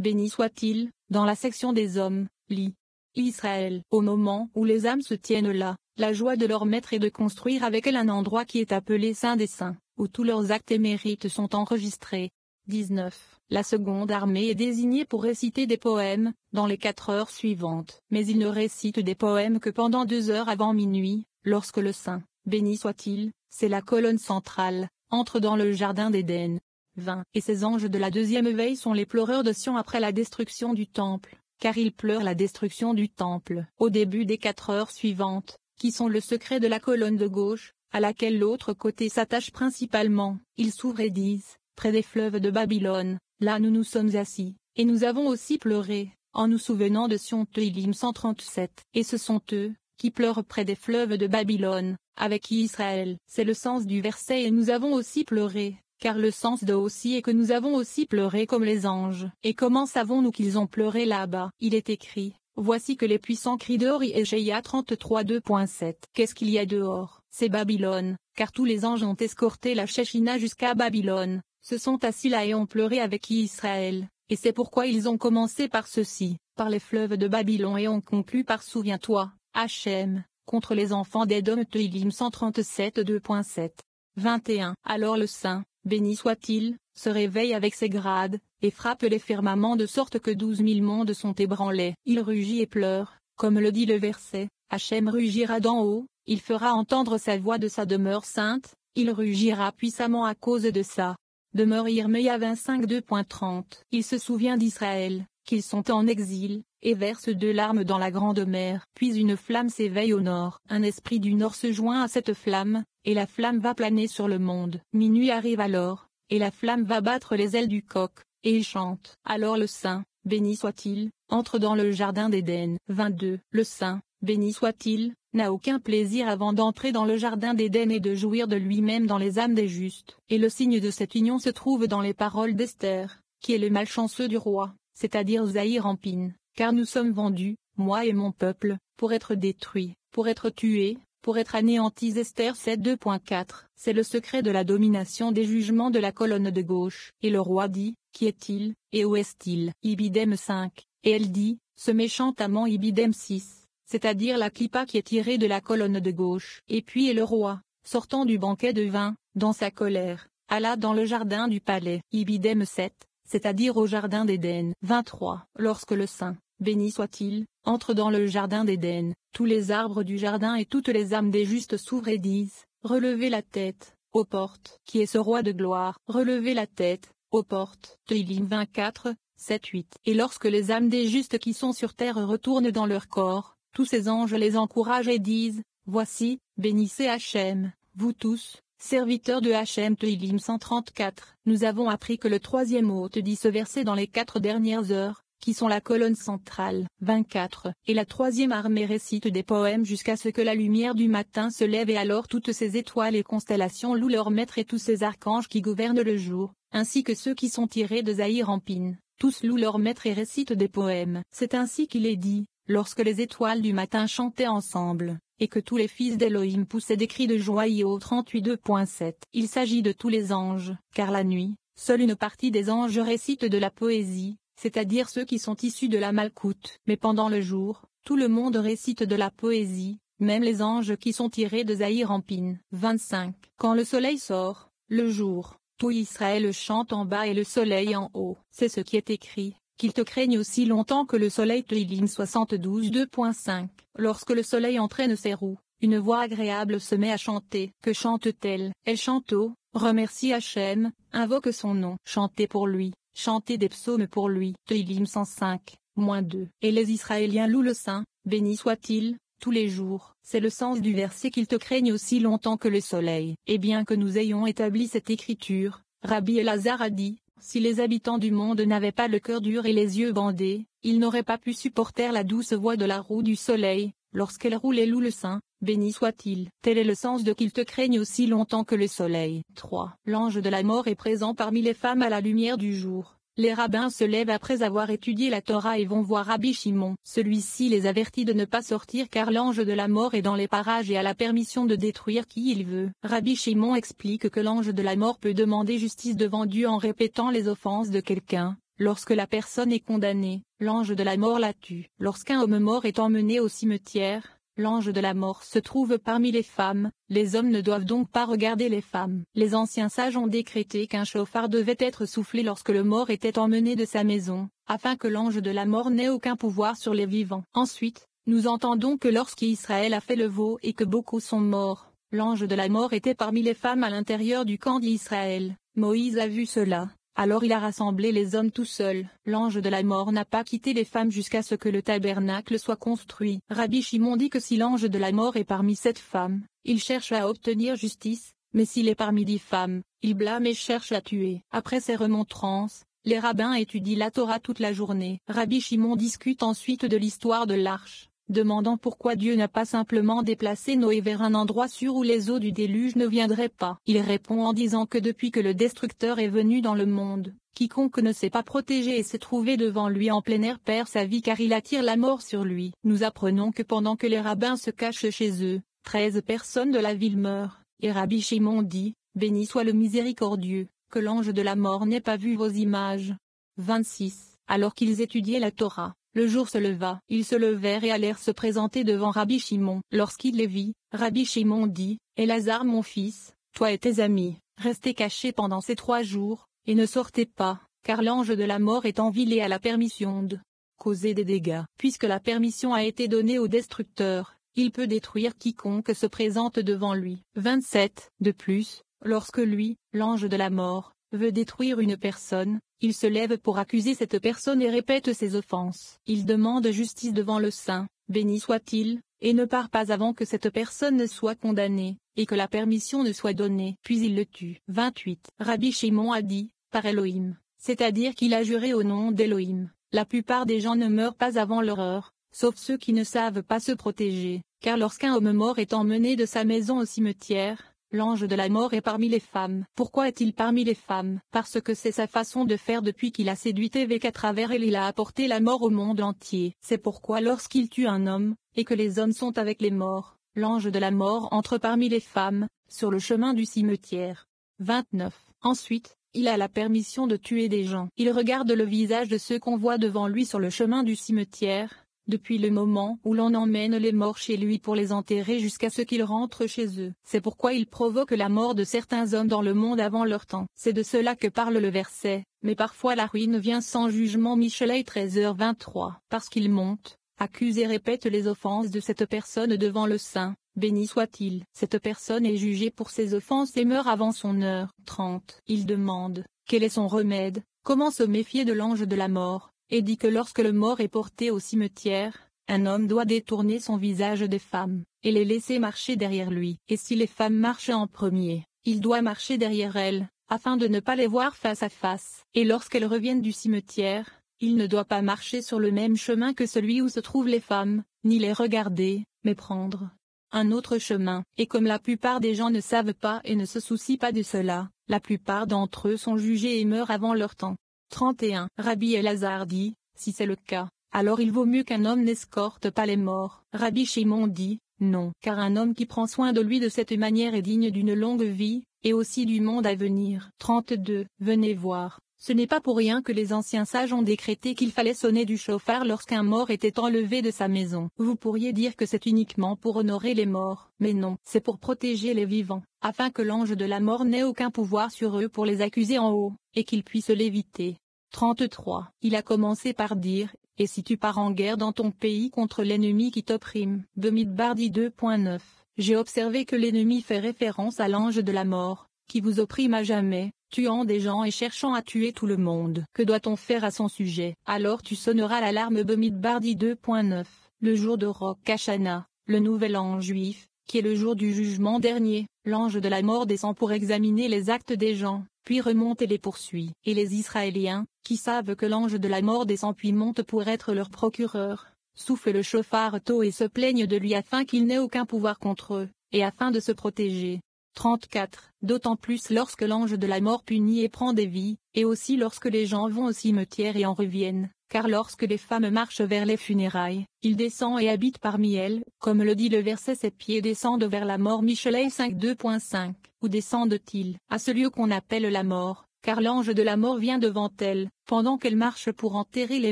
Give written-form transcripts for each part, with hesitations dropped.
béni soit-il, dans la section des hommes, lit Israël. Au moment où les âmes se tiennent là, la joie de leur maître est de construire avec elle un endroit qui est appelé Saint des Saints, où tous leurs actes et mérites sont enregistrés. 19. La seconde armée est désignée pour réciter des poèmes, dans les 4 heures suivantes. Mais ils ne récitent des poèmes que pendant 2 heures avant minuit, lorsque le Saint, béni soit-il, c'est la colonne centrale, entre dans le jardin d'Éden. 20. Et ces anges de la deuxième veille sont les pleureurs de Sion après la destruction du temple, car ils pleurent la destruction du temple. Au début des 4 heures suivantes, qui sont le secret de la colonne de gauche, à laquelle l'autre côté s'attache principalement, ils s'ouvrent et disent, près des fleuves de Babylone, là nous nous sommes assis, et nous avons aussi pleuré, en nous souvenant de Sion. Tehillim 137. Et ce sont eux, qui pleurent près des fleuves de Babylone, avec Israël. C'est le sens du verset et nous avons aussi pleuré, car le sens de aussi est que nous avons aussi pleuré comme les anges. Et comment savons-nous qu'ils ont pleuré là-bas? Il est écrit, voici que les puissants crient dehors. Ésaïe 33 2.7. Qu'est-ce qu'il y a dehors? C'est Babylone, car tous les anges ont escorté la Shechina jusqu'à Babylone, se sont assis là et ont pleuré avec Israël, et c'est pourquoi ils ont commencé par ceci, par les fleuves de Babylone et ont conclu par souviens-toi, Hachem, contre les enfants d'Édom. Tehillim 137 2.7. 21. Alors le Saint, béni soit-il, se réveille avec ses grades, et frappe les firmaments de sorte que 12 000 mondes sont ébranlés. Il rugit et pleure, comme le dit le verset, Hachem rugira d'en haut, il fera entendre sa voix de sa demeure sainte, il rugira puissamment à cause de sa demeure. Irméia 25 2.30. Il se souvient d'Israël, qu'ils sont en exil, et verse 2 larmes dans la grande mer. Puis une flamme s'éveille au nord. Un esprit du nord se joint à cette flamme, et la flamme va planer sur le monde. Minuit arrive alors, et la flamme va battre les ailes du coq, et il chante. Alors le Saint, béni soit-il, entre dans le jardin d'Éden. 22. Le Saint, béni soit-il, n'a aucun plaisir avant d'entrer dans le jardin d'Éden et de jouir de lui-même dans les âmes des justes. Et le signe de cette union se trouve dans les paroles d'Esther, qui est le malchanceux du roi, c'est-à-dire Zahir Ampin, car nous sommes vendus, moi et mon peuple, pour être détruits, pour être tués, pour être anéantis. Esther 7 2.4. C'est le secret de la domination des jugements de la colonne de gauche. Et le roi dit, qui est-il, et où est-il? Ibidem 5. Et elle dit, ce méchant amant. Ibidem 6. C'est-à-dire la clipa qui est tirée de la colonne de gauche. Et puis et le roi, sortant du banquet de vin, dans sa colère, alla dans le jardin du palais. Ibidem 7, c'est-à-dire au jardin d'Éden. 23. Lorsque le Saint, béni soit-il, entre dans le jardin d'Éden, tous les arbres du jardin et toutes les âmes des justes s'ouvrent et disent, relevez la tête, ô portes, qui est ce roi de gloire, relevez la tête, ô portes. Tehillim 24, 7, 8. Et lorsque les âmes des justes qui sont sur terre retournent dans leur corps, tous ces anges les encouragent et disent, voici, bénissez Hachem, vous tous, serviteurs de Hachem. Tehillim 134. Nous avons appris que le troisième hôte dit ce verset dans les 4 dernières heures, qui sont la colonne centrale. 24. Et la troisième armée récite des poèmes jusqu'à ce que la lumière du matin se lève et alors toutes ces étoiles et constellations louent leur maître et tous ces archanges qui gouvernent le jour, ainsi que ceux qui sont tirés de Zahir Ampin, tous louent leur maître et récitent des poèmes. C'est ainsi qu'il est dit, lorsque les étoiles du matin chantaient ensemble, et que tous les fils d'Élohim poussaient des cris de joie. Io 38 2.7. Il s'agit de tous les anges, car la nuit, seule une partie des anges récite de la poésie, c'est-à-dire ceux qui sont issus de la Malkout. Mais pendant le jour, tout le monde récite de la poésie, même les anges qui sont tirés de Zahir Ampin. 25. Quand le soleil sort, le jour, tout Israël chante en bas et le soleil en haut. C'est ce qui est écrit, qu'il te craigne aussi longtemps que le soleil. Tehillim 72 2.5. Lorsque le soleil entraîne ses roues, une voix agréable se met à chanter. Que chante-t-elle? Elle chante au, remercie Hachem, invoque son nom. Chantez pour lui, chantez des psaumes pour lui. Tehillim 105, -2. Et les Israéliens louent le Saint, béni soit-il, tous les jours. C'est le sens du verset qu'il te craigne aussi longtemps que le soleil. Et bien que nous ayons établi cette écriture, Rabbi Elazar a dit, si les habitants du monde n'avaient pas le cœur dur et les yeux bandés, ils n'auraient pas pu supporter la douce voix de la roue du soleil, lorsqu'elle roule et loue le Saint, béni soit-il. Tel est le sens de qu'il te craigne aussi longtemps que le soleil. 3. L'ange de la mort est présent parmi les femmes à la lumière du jour. Les rabbins se lèvent après avoir étudié la Torah et vont voir Rabbi Shimon. Celui-ci les avertit de ne pas sortir car l'ange de la mort est dans les parages et a la permission de détruire qui il veut. Rabbi Shimon explique que l'ange de la mort peut demander justice devant Dieu en répétant les offenses de quelqu'un, lorsque la personne est condamnée, l'ange de la mort la tue. Lorsqu'un homme mort est emmené au cimetière, l'ange de la mort se trouve parmi les femmes, les hommes ne doivent donc pas regarder les femmes. Les anciens sages ont décrété qu'un chauffard devait être soufflé lorsque le mort était emmené de sa maison, afin que l'ange de la mort n'ait aucun pouvoir sur les vivants. Ensuite, nous entendons que lorsqu'Israël a fait le veau et que beaucoup sont morts, l'ange de la mort était parmi les femmes à l'intérieur du camp d'Israël. Moïse a vu cela. Alors il a rassemblé les hommes tout seul. L'ange de la mort n'a pas quitté les femmes jusqu'à ce que le tabernacle soit construit. Rabbi Shimon dit que si l'ange de la mort est parmi 7 femmes, il cherche à obtenir justice, mais s'il est parmi 10 femmes, il blâme et cherche à tuer. Après ces remontrances, les rabbins étudient la Torah toute la journée. Rabbi Shimon discute ensuite de l'histoire de l'arche, demandant pourquoi Dieu n'a pas simplement déplacé Noé vers un endroit sûr où les eaux du déluge ne viendraient pas. Il répond en disant que depuis que le destructeur est venu dans le monde, quiconque ne s'est pas protégé et s'est trouvé devant lui en plein air perd sa vie car il attire la mort sur lui. Nous apprenons que pendant que les rabbins se cachent chez eux, 13 personnes de la ville meurent, et Rabbi Shimon dit, « Béni soit le miséricordieux, que l'ange de la mort n'ait pas vu vos images. » 26. Alors qu'ils étudiaient la Torah, le jour se leva. Ils se levèrent et allèrent se présenter devant Rabbi Shimon. Lorsqu'il les vit, Rabbi Shimon dit, « Élazar mon fils, toi et tes amis, restez cachés pendant ces 3 jours, et ne sortez pas, car l'ange de la mort est en ville et a la permission de causer des dégâts. Puisque la permission a été donnée au destructeur, il peut détruire quiconque se présente devant lui. » 27. De plus, lorsque lui, l'ange de la mort, veut détruire une personne, il se lève pour accuser cette personne et répète ses offenses. Il demande justice devant le Saint, béni soit-il, et ne part pas avant que cette personne ne soit condamnée, et que la permission ne soit donnée. Puis il le tue. 28. Rabbi Shimon a dit, par Elohim, c'est-à-dire qu'il a juré au nom d'Elohim. La plupart des gens ne meurent pas avant leur heure, sauf ceux qui ne savent pas se protéger, car lorsqu'un homme mort est emmené de sa maison au cimetière, l'ange de la mort est parmi les femmes. Pourquoi est-il parmi les femmes? Parce que c'est sa façon de faire depuis qu'il a séduit Ève qu'à travers elle il a apporté la mort au monde entier. C'est pourquoi lorsqu'il tue un homme, et que les hommes sont avec les morts, l'ange de la mort entre parmi les femmes, sur le chemin du cimetière. 29. Ensuite, il a la permission de tuer des gens. Il regarde le visage de ceux qu'on voit devant lui sur le chemin du cimetière, depuis le moment où l'on emmène les morts chez lui pour les enterrer jusqu'à ce qu'ils rentrent chez eux. C'est pourquoi il provoque la mort de certains hommes dans le monde avant leur temps. C'est de cela que parle le verset, mais parfois la ruine vient sans jugement. Michelet 13h23. Parce qu'il monte, accuse et répète les offenses de cette personne devant le Saint, béni soit-il. Cette personne est jugée pour ses offenses et meurt avant son heure. 30. Il demande, quel est son remède, comment se méfier de l'ange de la mort, et dit que lorsque le mort est porté au cimetière, un homme doit détourner son visage des femmes, et les laisser marcher derrière lui. Et si les femmes marchent en premier, il doit marcher derrière elles, afin de ne pas les voir face à face. Et lorsqu'elles reviennent du cimetière, il ne doit pas marcher sur le même chemin que celui où se trouvent les femmes, ni les regarder, mais prendre un autre chemin. Et comme la plupart des gens ne savent pas et ne se soucient pas de cela, la plupart d'entre eux sont jugés et meurent avant leur temps. 31. Rabbi Elazar dit, si c'est le cas, alors il vaut mieux qu'un homme n'escorte pas les morts. Rabbi Shimon dit, non, car un homme qui prend soin de lui de cette manière est digne d'une longue vie, et aussi du monde à venir. 32. Venez voir, ce n'est pas pour rien que les anciens sages ont décrété qu'il fallait sonner du chauffard lorsqu'un mort était enlevé de sa maison. Vous pourriez dire que c'est uniquement pour honorer les morts, mais non, c'est pour protéger les vivants, afin que l'ange de la mort n'ait aucun pouvoir sur eux pour les accuser en haut, et qu'ils puissent l'éviter. 33. Il a commencé par dire, et si tu pars en guerre dans ton pays contre l'ennemi qui t'opprime. Bamidbar dit 2.9. J'ai observé que l'ennemi fait référence à l'ange de la mort, qui vous opprime à jamais, tuant des gens et cherchant à tuer tout le monde. Que doit-on faire à son sujet? Alors tu sonneras l'alarme. Bamidbar dit 2.9. Le jour de Rosh Hashanah, le nouvel an juif, qui est le jour du jugement dernier, l'ange de la mort descend pour examiner les actes des gens, puis remonte et les poursuit. Et les Israéliens, qui savent que l'ange de la mort descend puis monte pour être leur procureur, soufflent le chauffard tôt et se plaignent de lui afin qu'il n'ait aucun pouvoir contre eux, et afin de se protéger. 34. D'autant plus lorsque l'ange de la mort punit et prend des vies, et aussi lorsque les gens vont au cimetière et en reviennent, car lorsque les femmes marchent vers les funérailles, il descend et habite parmi elles, comme le dit le verset. Ses pieds descendent vers la mort. Michelet 5.2.5. Où descendent-ils? À ce lieu qu'on appelle la mort, car l'ange de la mort vient devant elle, pendant qu'elle marche pour enterrer les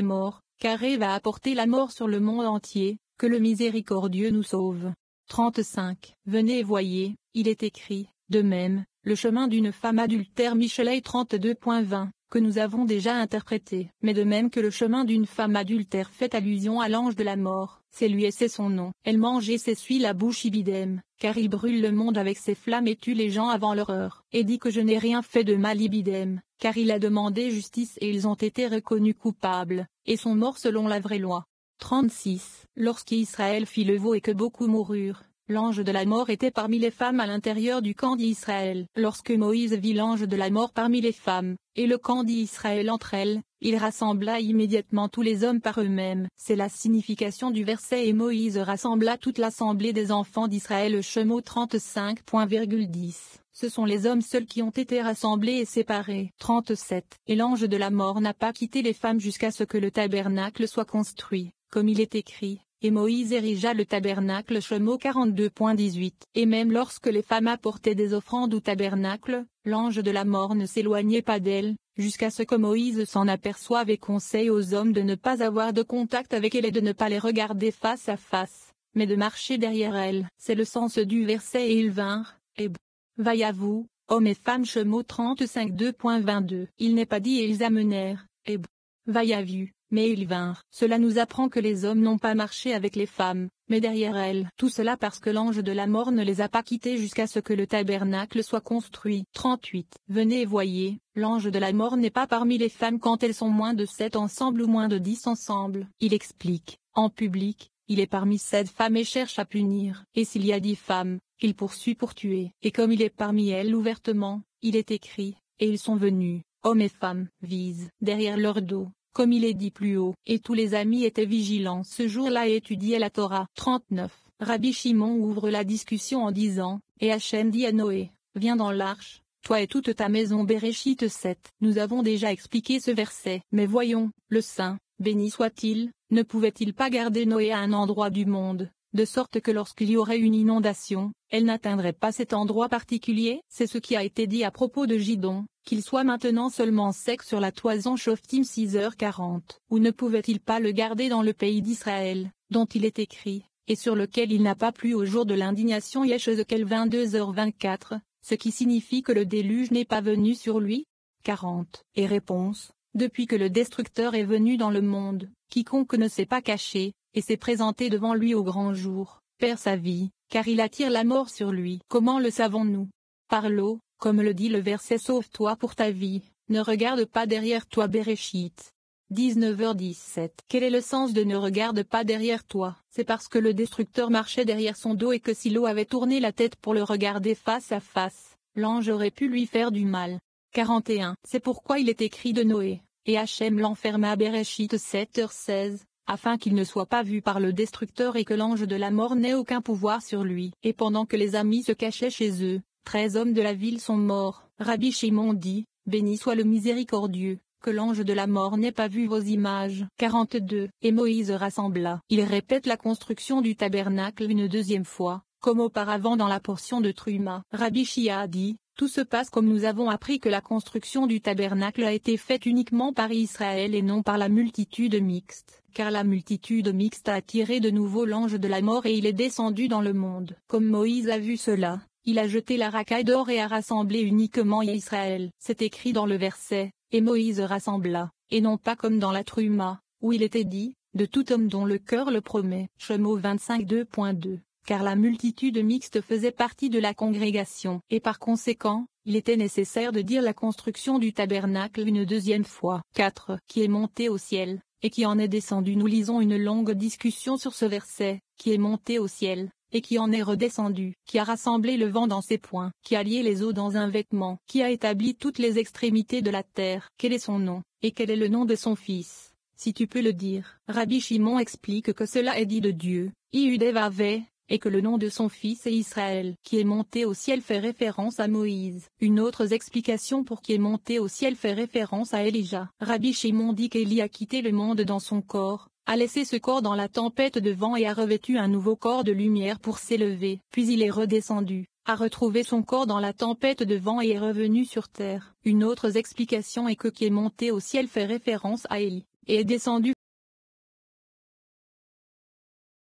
morts, car elle va apporter la mort sur le monde entier, que le miséricordieux nous sauve. 35. Venez et voyez, il est écrit, de même, le chemin d'une femme adultère Michelet 32.20, que nous avons déjà interprété. Mais de même que le chemin d'une femme adultère fait allusion à l'ange de la mort, c'est lui et c'est son nom. Elle mange et s'essuie la bouche ibidem, car il brûle le monde avec ses flammes et tue les gens avant leur heure. Et dit que je n'ai rien fait de mal ibidem, car il a demandé justice et ils ont été reconnus coupables, et sont morts selon la vraie loi. 36. Lorsqu'Israël fit le veau et que beaucoup moururent, l'ange de la mort était parmi les femmes à l'intérieur du camp d'Israël. Lorsque Moïse vit l'ange de la mort parmi les femmes, et le camp d'Israël entre elles, il rassembla immédiatement tous les hommes par eux-mêmes. C'est la signification du verset et Moïse rassembla toute l'assemblée des enfants d'Israël. Shemo 35.10. Ce sont les hommes seuls qui ont été rassemblés et séparés. 37. Et l'ange de la mort n'a pas quitté les femmes jusqu'à ce que le tabernacle soit construit, comme il est écrit. Et Moïse érigea le tabernacle. Shemo 42.18. Et même lorsque les femmes apportaient des offrandes au tabernacle, l'ange de la mort ne s'éloignait pas d'elles, jusqu'à ce que Moïse s'en aperçoive et conseille aux hommes de ne pas avoir de contact avec elles et de ne pas les regarder face à face, mais de marcher derrière elles. C'est le sens du verset et ils vinrent, et vaille à vous, hommes et femmes. Shemo 35.2.22. Il n'est pas dit et ils amenèrent, et vaille à vue. Mais ils vinrent. Cela nous apprend que les hommes n'ont pas marché avec les femmes, mais derrière elles. Tout cela parce que l'ange de la mort ne les a pas quittés jusqu'à ce que le tabernacle soit construit. 38. Venez et voyez, l'ange de la mort n'est pas parmi les femmes quand elles sont moins de 7 ensemble ou moins de 10 ensemble. Il explique, en public, il est parmi 7 femmes et cherche à punir. Et s'il y a 10 femmes, il poursuit pour tuer. Et comme il est parmi elles ouvertement, il est écrit, et ils sont venus, hommes et femmes, visent derrière leur dos. Comme il est dit plus haut, et tous les amis étaient vigilants ce jour-là et étudiaient la Torah. 39. Rabbi Shimon ouvre la discussion en disant, et Hachem dit à Noé, viens dans l'arche, toi et toute ta maison. Bereshit 7. Nous avons déjà expliqué ce verset. Mais voyons, le Saint, béni soit-il, ne pouvait-il pas garder Noé à un endroit du monde, de sorte que lorsqu'il y aurait une inondation, elle n'atteindrait pas cet endroit particulier? C'est ce qui a été dit à propos de Gidon, qu'il soit maintenant seulement sec sur la toison. Shoftim 6h40. Ou ne pouvait-il pas le garder dans le pays d'Israël, dont il est écrit, et sur lequel il n'a pas plu au jour de l'indignation? Yeshézéchiel 22h24, ce qui signifie que le déluge n'est pas venu sur lui? 40. Et réponse, depuis que le destructeur est venu dans le monde, quiconque ne s'est pas caché, et s'est présenté devant lui au grand jour, perd sa vie, car il attire la mort sur lui. Comment le savons-nous? Par l'eau, comme le dit le verset. Sauve-toi pour ta vie, ne regarde pas derrière toi. Bereshit 19h17. Quel est le sens de ne regarde pas derrière toi? C'est parce que le destructeur marchait derrière son dos et que si l'eau avait tourné la tête pour le regarder face à face, l'ange aurait pu lui faire du mal. 41. C'est pourquoi il est écrit de Noé, et Hachem l'enferma. Bereshit 7h16. Afin qu'il ne soit pas vu par le destructeur et que l'ange de la mort n'ait aucun pouvoir sur lui. Et pendant que les amis se cachaient chez eux, 13 hommes de la ville sont morts. Rabbi Shimon dit, béni soit le miséricordieux, que l'ange de la mort n'ait pas vu vos images. 42. Et Moïse rassembla. Il répète la construction du tabernacle une deuxième fois, comme auparavant dans la portion de Truma. Rabbi Shia dit, tout se passe comme nous avons appris que la construction du tabernacle a été faite uniquement par Israël et non par la multitude mixte, car la multitude mixte a attiré de nouveau l'ange de la mort et il est descendu dans le monde. Comme Moïse a vu cela, il a jeté la racaille d'or et a rassemblé uniquement Israël. C'est écrit dans le verset, et Moïse rassembla, et non pas comme dans la Truma, où il était dit, de tout homme dont le cœur le promet. Shemo 25.2. Car la multitude mixte faisait partie de la congrégation, et par conséquent, il était nécessaire de dire la construction du tabernacle une deuxième fois. 4. Qui est monté au ciel, et qui en est descendu. Nous lisons une longue discussion sur ce verset, qui est monté au ciel, et qui en est redescendu, qui a rassemblé le vent dans ses poings, qui a lié les eaux dans un vêtement, qui a établi toutes les extrémités de la terre. Quel est son nom, et quel est le nom de son fils, si tu peux le dire? Rabbi Shimon explique que cela est dit de Dieu, Iudevave, et que le nom de son fils est Israël. Qui est monté au ciel fait référence à Moïse. Une autre explication pour qui est monté au ciel fait référence à Elijah. Rabbi Shimon dit qu'Élie a quitté le monde dans son corps, a laissé ce corps dans la tempête de vent et a revêtu un nouveau corps de lumière pour s'élever. Puis il est redescendu, a retrouvé son corps dans la tempête de vent et est revenu sur terre. Une autre explication est que qui est monté au ciel fait référence à Élie, et est descendu